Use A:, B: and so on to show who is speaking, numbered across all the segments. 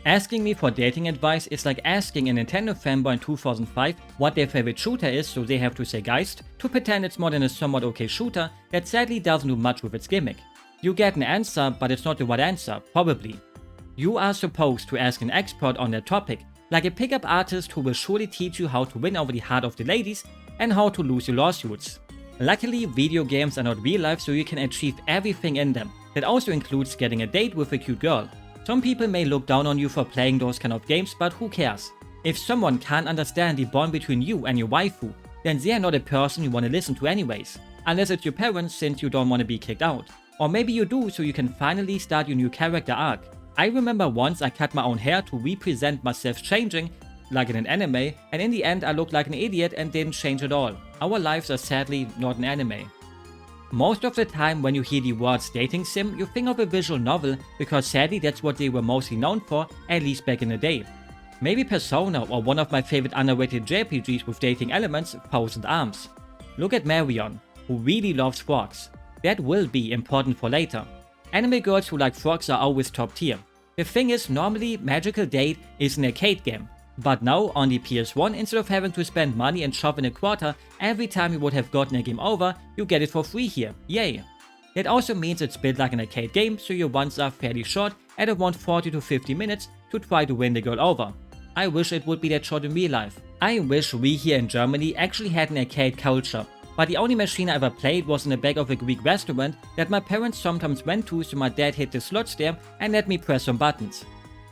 A: Asking me for dating advice is like asking a Nintendo fanboy in 2005 what their favorite shooter is, so they have to say Geist, to pretend it's more than a somewhat okay shooter that sadly doesn't do much with its gimmick. You get an answer, but it's not the right answer, probably. You are supposed to ask an expert on that topic, like a pickup artist who will surely teach you how to win over the heart of the ladies and how to lose your lawsuits. Luckily, video games are not real life, so you can achieve everything in them. That also includes getting a date with a cute girl. Some people may look down on you for playing those kind of games, but who cares? If someone can't understand the bond between you and your waifu, then they are not a person you want to listen to anyways. Unless it's your parents, since you don't want to be kicked out. Or maybe you do, so you can finally start your new character arc. I remember once I cut my own hair to represent myself changing, like in an anime, and in the end I looked like an idiot and didn't change at all. Our lives are sadly not an anime. Most of the time when you hear the words dating sim, you think of a visual novel, because sadly that's what they were mostly known for, at least back in the day. Maybe Persona or one of my favorite underrated JRPGs with dating elements, Thousand Arms. Look at Marion, who really loves frogs. That will be important for later. Anime girls who like frogs are always top tier. The thing is, normally Magical Date is an arcade game. But now on the PS1, instead of having to spend money and shove in a quarter every time you would have gotten a game over, you get it for free here, yay. That also means it's built like an arcade game, so your runs are fairly short at around 40 to 50 minutes to try to win the girl over. I wish it would be that short in real life. I wish we here in Germany actually had an arcade culture, but the only machine I ever played was in the back of a Greek restaurant that my parents sometimes went to, so my dad hit the slots there and let me press some buttons.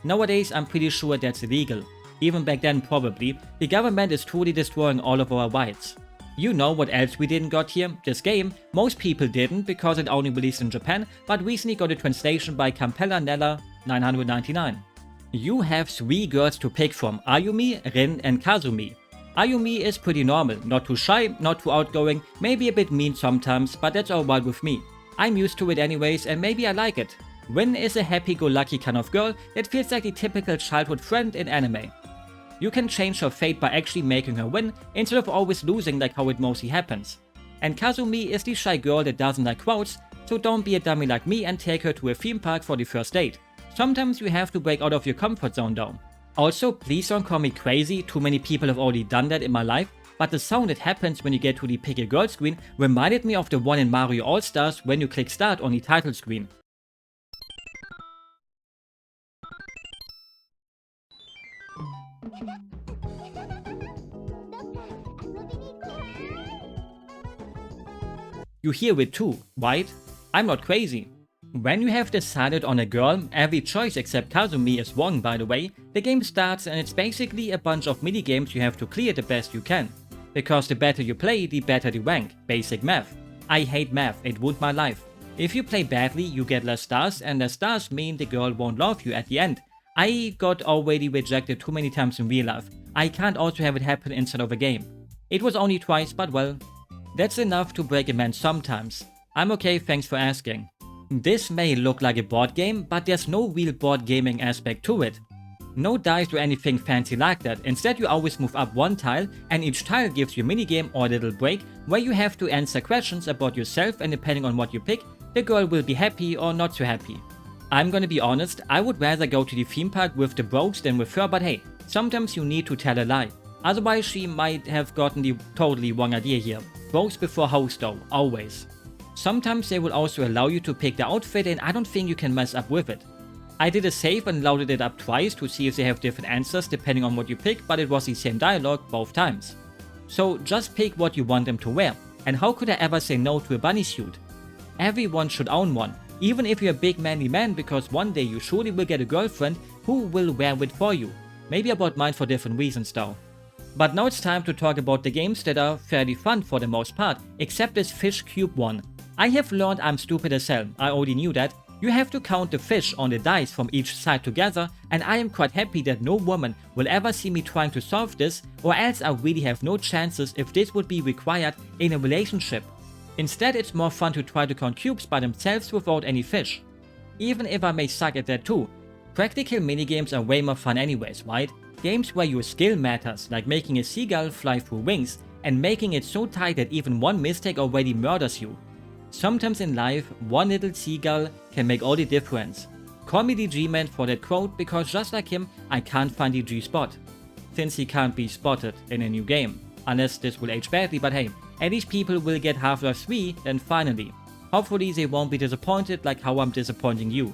A: Nowadays I'm pretty sure that's illegal. Even back then probably, the government is truly destroying all of our rights. You know what else we didn't got here? This game. Most people didn't because it only released in Japan, but recently got a translation by Campella Nella 999. You have 3 girls to pick from: Ayumi, Rin and Kazumi. Ayumi is pretty normal, not too shy, not too outgoing, maybe a bit mean sometimes, but that's alright with me. I'm used to it anyways and maybe I like it. Rin is a happy-go-lucky kind of girl that feels like the typical childhood friend in anime. You can change her fate by actually making her win, instead of always losing like how it mostly happens. And Kazumi is the shy girl that doesn't like crowds, so don't be a dummy like me and take her to a theme park for the first date. Sometimes you have to break out of your comfort zone though. Also, please don't call me crazy, too many people have already done that in my life, but the sound that happens when you get to the pick a girl screen reminded me of the one in Mario All-Stars when you click start on the title screen. You hear it too, right? I'm not crazy. When you have decided on a girl, every choice except Kazumi is wrong by the way, the game starts and it's basically a bunch of minigames you have to clear the best you can. Because the better you play, the better the rank, basic math. I hate math, it ruined my life. If you play badly, you get less stars, and less stars mean the girl won't love you at the end. I got already rejected too many times in real life. I can't also have it happen inside of a game. It was only twice, but well, that's enough to break a man sometimes. I'm okay, thanks for asking. This may look like a board game, but there's no real board gaming aspect to it. No dice or anything fancy like that, instead you always move up one tile and each tile gives you a minigame or a little break where you have to answer questions about yourself, and depending on what you pick, the girl will be happy or not so happy. I'm gonna be honest, I would rather go to the theme park with the bros than with her, but hey, sometimes you need to tell a lie. Otherwise she might have gotten the totally wrong idea here. Bros before hoes though, always. Sometimes they will also allow you to pick the outfit and I don't think you can mess up with it. I did a save and loaded it up twice to see if they have different answers depending on what you pick, but it was the same dialogue both times. So just pick what you want them to wear, and how could I ever say no to a bunny suit? Everyone should own one, even if you're a big manly man, because one day you surely will get a girlfriend who will wear it for you. Maybe about mine for different reasons though. But now it's time to talk about the games that are fairly fun for the most part, except this fish cube one. I have learned I'm stupid as hell, I already knew that. You have to count the fish on the dice from each side together, and I am quite happy that no woman will ever see me trying to solve this, or else I really have no chances if this would be required in a relationship. Instead, it's more fun to try to count cubes by themselves without any fish. Even if I may suck at that too. Practical minigames are way more fun anyways, right? Games where your skill matters, like making a seagull fly through wings and making it so tight that even one mistake already murders you. Sometimes in life, one little seagull can make all the difference. call me the G-Man for that quote because just like him, I can't find the G-spot. Since he can't be spotted in a new game. Unless this will age badly, but hey, at least people will get Half-Life 3 then finally. Hopefully they won't be disappointed like how I'm disappointing you.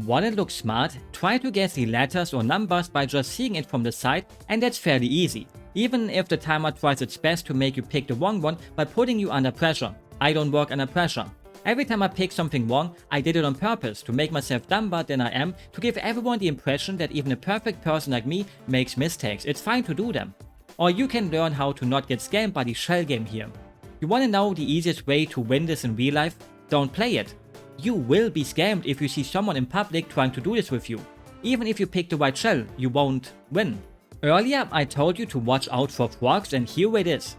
A: Want it looks smart? Try to guess the letters or numbers by just seeing it from the side, and that's fairly easy. Even if the timer tries its best to make you pick the wrong one by putting you under pressure. I don't work under pressure. Every time I pick something wrong, I did it on purpose to make myself dumber than I am, to give everyone the impression that even a perfect person like me makes mistakes. It's fine to do them. Or you can learn how to not get scammed by the shell game here. You wanna know the easiest way to win this in real life? Don't play it. You will be scammed if you see someone in public trying to do this with you. Even if you pick the right shell, you won't win. Earlier, I told you to watch out for frogs, and here it is.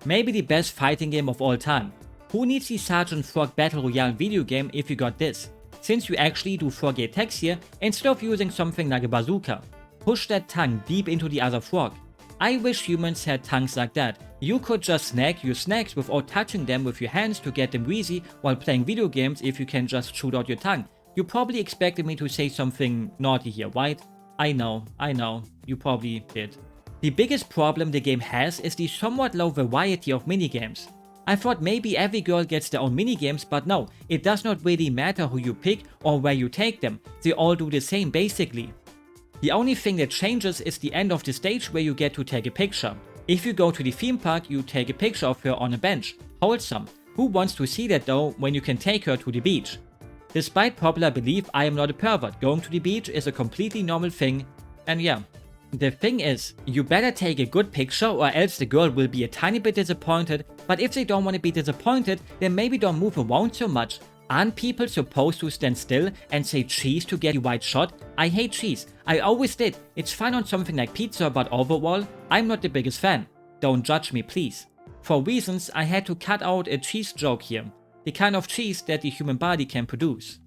A: Maybe the best fighting game of all time. Who needs the Sergeant Frog Battle Royale video game if you got this? Since you actually do frog attacks here instead of using something like a bazooka. Push that tongue deep into the other frog. I wish humans had tongues like that. You could just snack your snacks without touching them with your hands to get them greasy while playing video games if you can just shoot out your tongue. You probably expected me to say something naughty here, right? I know, you probably did. The biggest problem the game has is the somewhat low variety of minigames. I thought maybe every girl gets their own minigames, but no, it does not really matter who you pick or where you take them, they all do the same basically. The only thing that changes is the end of the stage where you get to take a picture. If you go to the theme park, you take a picture of her on a bench. Wholesome. Who wants to see that though when you can take her to the beach? Despite popular belief, I am not a pervert. Going to the beach is a completely normal thing, and yeah. The thing is, you better take a good picture or else the girl will be a tiny bit disappointed, but if they don't want to be disappointed, then maybe don't move around so much. Aren't people supposed to stand still and say cheese to get the right shot? I hate cheese. I always did. It's fine on something like pizza, but overall, I'm not the biggest fan. Don't judge me, please. For reasons, I had to cut out a cheese joke here. The kind of cheese that the human body can produce.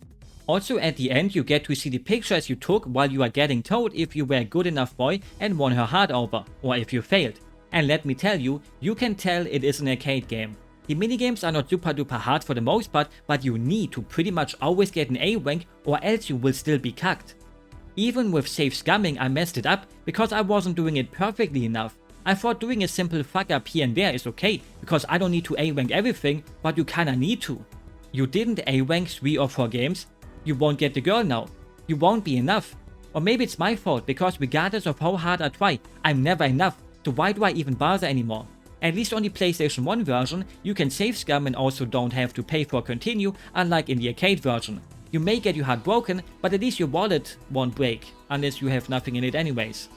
A: Also at the end you get to see the pictures you took while you are getting told if you were a good enough boy and won her heart over, or if you failed. And let me tell you, you can tell it is an arcade game. The minigames are not super duper hard for the most part, but you need to pretty much always get an A rank or else you will still be cucked. Even with safe scumming I messed it up because I wasn't doing it perfectly enough. I thought doing a simple fuck up here and there is okay, because I don't need to A rank everything, but you kinda need to. You didn't A rank 3 or 4 games, you won't get the girl now. You won't be enough. Or maybe it's my fault, because regardless of how hard I try, I'm never enough, so why do I even bother anymore? At least on the PlayStation 1 version, you can save scum and also don't have to pay for continue, unlike in the arcade version. You may get your heart broken, but at least your wallet won't break, unless you have nothing in it anyways.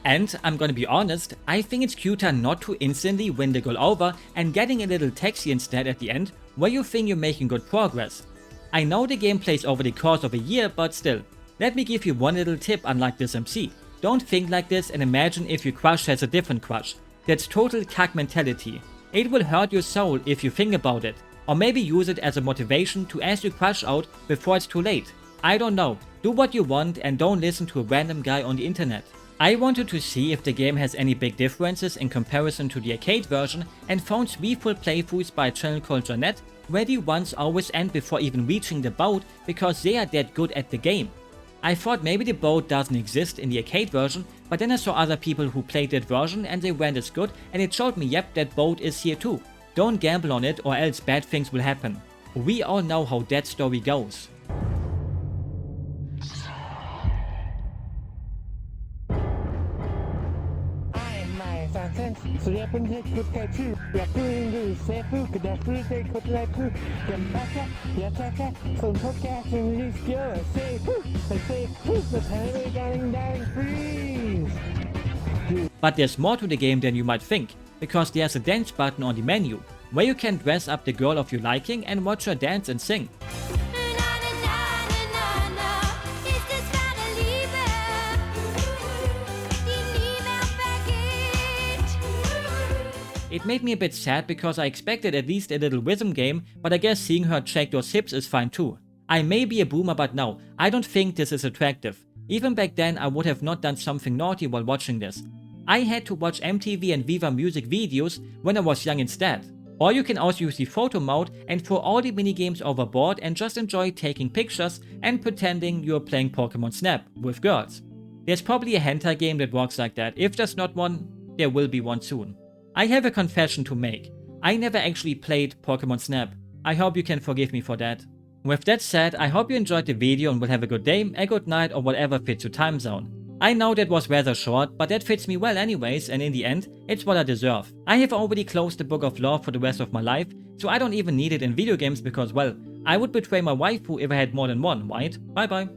A: And I'm gonna be honest, I think it's cuter not to instantly win the goal over and getting a little taxi instead at the end, where you think you're making good progress. I know the game plays over the course of a year, but still. Let me give you one little tip unlike this MC. Don't think like this and imagine if your crush has a different crush. That's total cuck mentality. It will hurt your soul if you think about it. Or maybe use it as a motivation to ask your crush out before it's too late. I don't know. Do what you want and don't listen to a random guy on the internet. I wanted to see if the game has any big differences in comparison to the arcade version and found 3 full playthroughs by a channel called Jeanette, where the ones always end before even reaching the boat because they are that good at the game. I thought maybe the boat doesn't exist in the arcade version, but then I saw other people who played that version and they weren't as good, and it showed me yep, that boat is here too. Don't gamble on it or else bad things will happen. We all know how that story goes. But there's more to the game than you might think, because there's a dance button on the menu, where you can dress up the girl of your liking and watch her dance and sing. It made me a bit sad because I expected at least a little rhythm game, but I guess seeing her shake those hips is fine too. I may be a boomer, but no, I don't think this is attractive. Even back then I would have not done something naughty while watching this. I had to watch MTV and Viva music videos when I was young instead. Or you can also use the photo mode and throw all the minigames overboard and just enjoy taking pictures and pretending you're playing Pokemon Snap with girls. There's probably a hentai game that works like that. If there's not one, there will be one soon. I have a confession to make. I never actually played Pokemon Snap. I hope you can forgive me for that. With that said, I hope you enjoyed the video and will have a good day, a good night, or whatever fits your time zone. I know that was rather short, but that fits me well anyways, and in the end, it's what I deserve. I have already closed the book of love for the rest of my life, so I don't even need it in video games because, well, I would betray my waifu if I had more than one, right? Bye bye.